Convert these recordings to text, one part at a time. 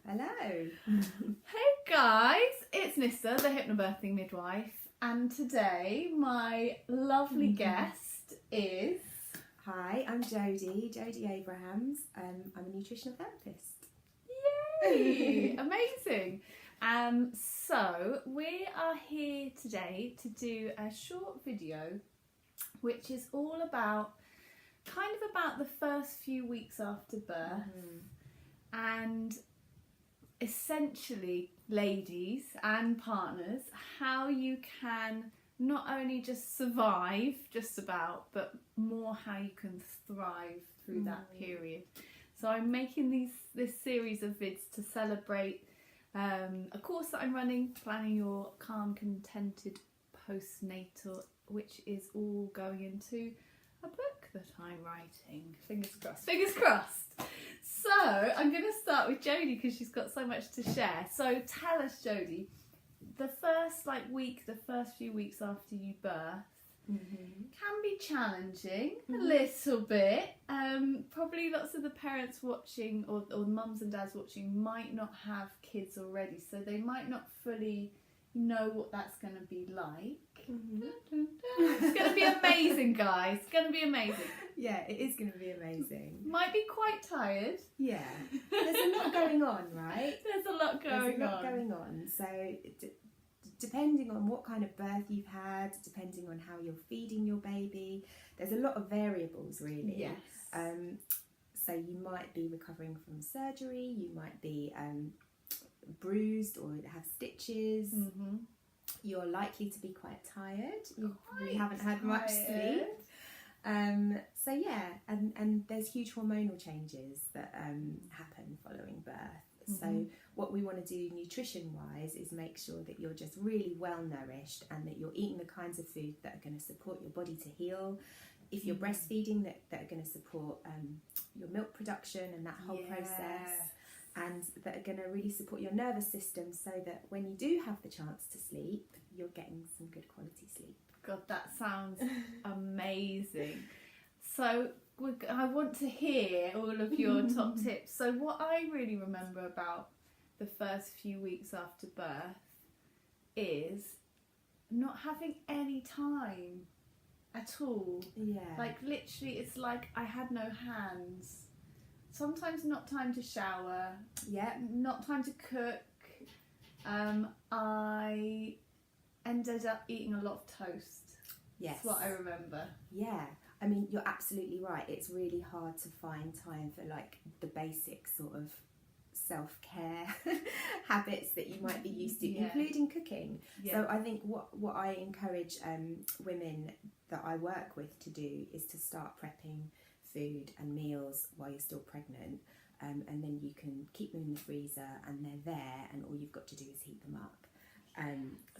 Hello. Hey guys, it's Nissa, the Hypnobirthing midwife, and today my lovely guest is... Hi, I'm Jodie Abrahams. I'm a nutritional therapist. Yay! Amazing. So we are here today to do a short video which is all about the first few weeks after birth and essentially, ladies and partners, how you can not only just survive just about, but more how you can thrive through that period. So I'm making this series of vids to celebrate a course that I'm running, Planning Your Calm Contented Postnatal, which is all going into a book that I'm writing. Fingers crossed, fingers crossed. So I'm going to start with Jodie because she's got so much to share. So tell us, Jodie, the first the first few weeks after you birth can be challenging a little bit. Probably lots of the parents watching or mums and dads watching might not have kids already, so they might not fully know what that's going to be like. It's going to be amazing, guys. It's going to be amazing. Yeah, it is going to be amazing. Might be quite tired. Yeah, there's a lot going on, right? There's a lot going on. So depending on what kind of birth you've had, depending on how you're feeding your baby, there's a lot of variables really. Yes. So you might be recovering from surgery, you might be bruised or have stitches. You're likely to be quite tired. You probably haven't had much sleep. So yeah, and there's huge hormonal changes that happen following birth. So what we want to do nutrition wise is make sure that you're just really well nourished and that you're eating the kinds of food that are going to support your body to heal. If you're breastfeeding, that are going to support your milk production and that whole process, and that are going to really support your nervous system so that when you do have the chance to sleep, you're getting some good quality sleep. God, that sounds amazing. So I want to hear all of your top tips. So what I really remember about the first few weeks after birth is not having any time at all. Yeah. Like literally, it's like I had no hands. Sometimes not time to shower. Yeah. Not time to cook. I ended up eating a lot of toast. Yes. That's what I remember. Yeah. I mean, you're absolutely right. It's really hard to find time for like the basic sort of self-care habits that you might be used to, including cooking. So I think what I encourage women that I work with to do is to start prepping food and meals while you're still pregnant, and then you can keep them in the freezer and they're there and all you've got to do is heat them up.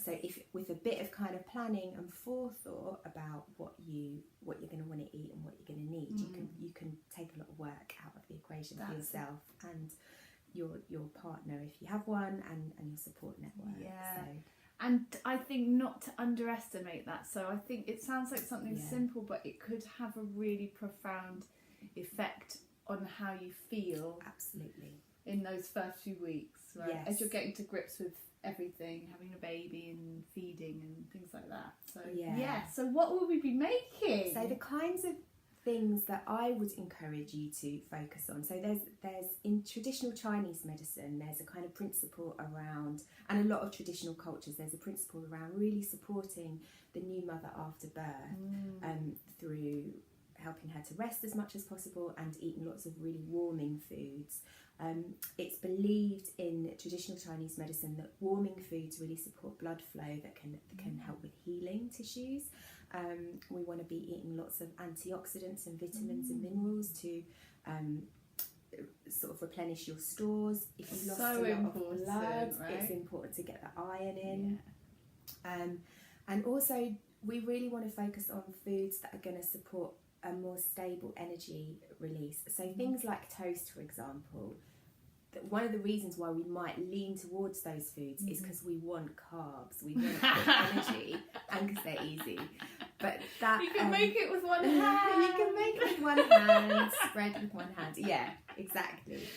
So if with a bit of kind of planning and forethought about what you're going to want to eat and what you're going to need, you can take a lot of work out of the equation for yourself and your partner if you have one, and your support network. So. And I think not to underestimate that. So I think it sounds like something simple, but it could have a really profound effect on how you feel. Absolutely. In those first few weeks, right? Yes. As you're getting to grips with everything, having a baby and feeding and things like that. So so what will we be making? So the kinds of things that I would encourage you to focus on. So there's in traditional Chinese medicine, there's a kind of principle around, and a lot of traditional cultures, there's a principle around really supporting the new mother after birth through helping her to rest as much as possible and eating lots of really warming foods. It's believed in traditional Chinese medicine that warming foods really support blood flow that can help with healing tissues. We want to be eating lots of antioxidants and vitamins and minerals to sort of replenish your stores. If you lost a lot of blood, it's important to get the iron in. And also we really want to focus on foods that are going to support a more stable energy release. So things like toast, for example, one of the reasons why we might lean towards those foods is because we want carbs, we want energy, and because they're easy. But that you can make it with one hand. You can make it with one hand, spread with one hand. Yeah, exactly.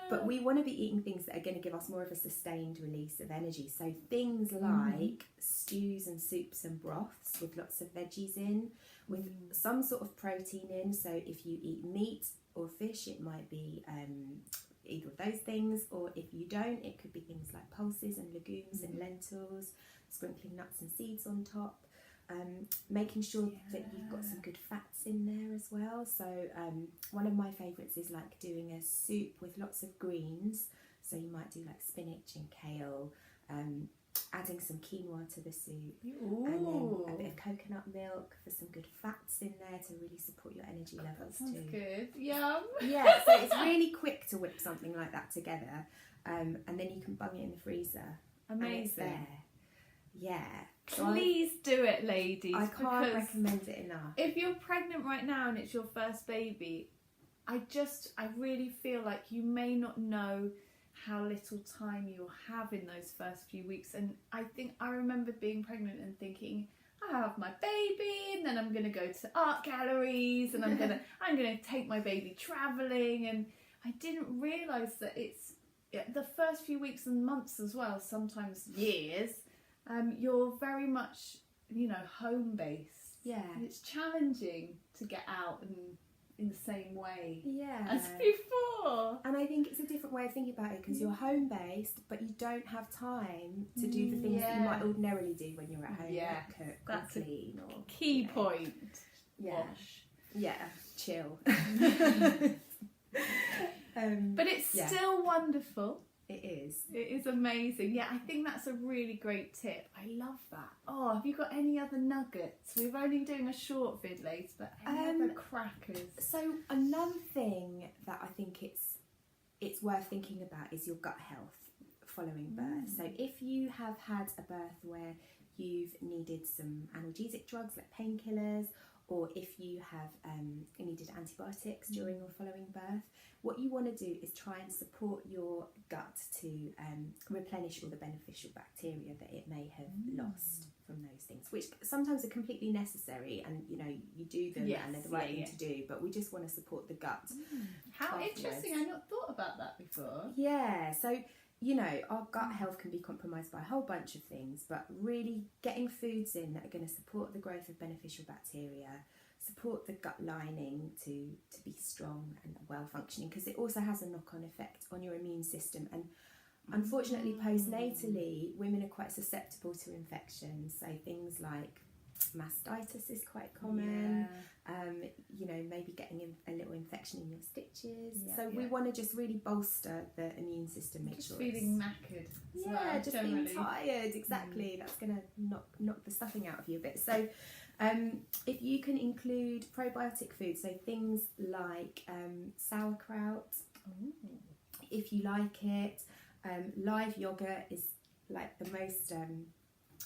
But we want to be eating things that are going to give us more of a sustained release of energy. So things like stews and soups and broths with lots of veggies in, with some sort of protein in. So if you eat meat or fish, it might be either of those things, or if you don't, it could be things like pulses and legumes and lentils, sprinkling nuts and seeds on top. Making sure that you've got some good fats in there as well. So one of my favourites is like doing a soup with lots of greens. So you might do like spinach and kale, adding some quinoa to the soup. Ooh. And then a bit of coconut milk for some good fats in there to really support your energy levels Sounds too. good. Yum. Yeah, so it's really quick to whip something like that together, and then you can bung it in the freezer. Amazing. And it's there. Yeah. So Please do it, ladies. I can't recommend it enough. If you're pregnant right now and it's your first baby, I really feel like you may not know how little time you'll have in those first few weeks. And I remember being pregnant and thinking, I have my baby, and then I'm going to go to art galleries, and I'm going to take my baby travelling, and I didn't realise that it's the first few weeks and months as well, sometimes years. You're very much, home based. Yeah. And it's challenging to get out and in the same way as Yeah. before. And I think it's a different way of thinking about it, because you're home based, but you don't have time to do the things that you might ordinarily do when you're at home. Yeah. Like cook That's or clean or Key point. Yeah. Wash. Yeah. Chill. But it's still wonderful. It is. It is amazing. Yeah, I think that's a really great tip. I love that. Oh, have you got any other nuggets? We're only doing a short vid later, but any other crackers? So another thing that I think it's worth thinking about is your gut health following birth. So if you have had a birth where you've needed some analgesic drugs like painkillers, or if you have needed antibiotics during or following birth, what you want to do is try and support your gut to replenish all the beneficial bacteria that it may have lost from those things, which sometimes are completely necessary, and you do them and they're the right thing to do, but we just want to support the gut. How afterwards. interesting. I've not thought about that before. Yeah, so our gut health can be compromised by a whole bunch of things, but really getting foods in that are going to support the growth of beneficial bacteria, support the gut lining to be strong and well functioning, because it also has a knock-on effect on your immune system. And unfortunately, postnatally, women are quite susceptible to infections. So things like mastitis is quite common. Maybe getting a little infection in your stitches. We want to just really bolster the immune system. Make Just sure feeling knackered. just being tired. Exactly. That's going to knock the stuffing out of you a bit. So if you can include probiotic foods, so things like sauerkraut, if you like it, live yogurt is like the most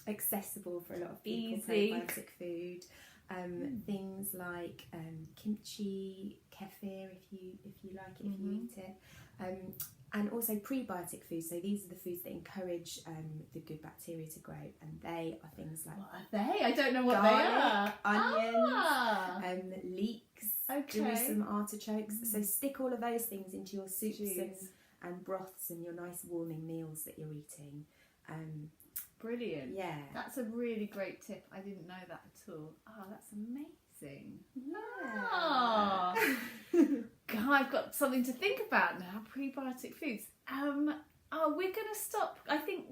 accessible for a lot of people. Easy. Probiotic food. Things like kimchi, kefir, if you like it, if you eat it, and also prebiotic foods. So these are the foods that encourage the good bacteria to grow, and they are things like What are they? I don't know what garlic, they are. onions, leeks, Okay. Jerusalem artichokes. So stick all of those things into your soups and broths and your nice warming meals that you're eating. Brilliant. Yeah. That's a really great tip. I didn't know that at all. Oh, that's amazing. Yeah. Oh. God, I've got something to think about now. Prebiotic foods. We're going to stop. I think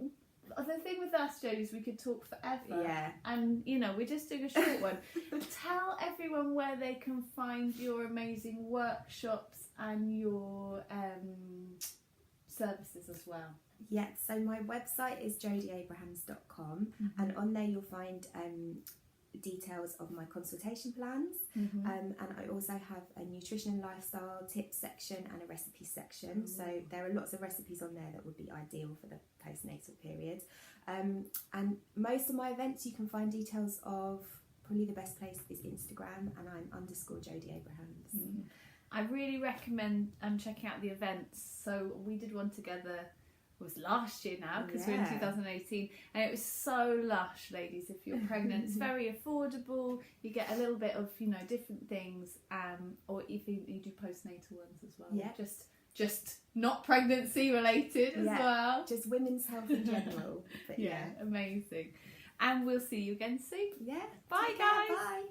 the thing with us, Jodie, is we could talk forever. Yeah. And, we're just doing a short one. Tell everyone where they can find your amazing workshops and your services as well. Yeah, so my website is jodieabrahams.com, and on there you'll find details of my consultation plans, and I also have a nutrition and lifestyle tips section and a recipe section. So there are lots of recipes on there that would be ideal for the postnatal period, and most of my events you can find details of. Probably the best place is Instagram, and I'm _Jodie Abrahams. I really recommend checking out the events. So we did one together. It was last year now, because we're in 2018, and it was so lush, ladies. If you're pregnant, it's very affordable. You get a little bit of different things, or even you do postnatal ones as well. Yeah. Just just not pregnancy related as well. Just women's health in general. But amazing. And we'll see you again soon. Yeah. Bye, guys. Bye.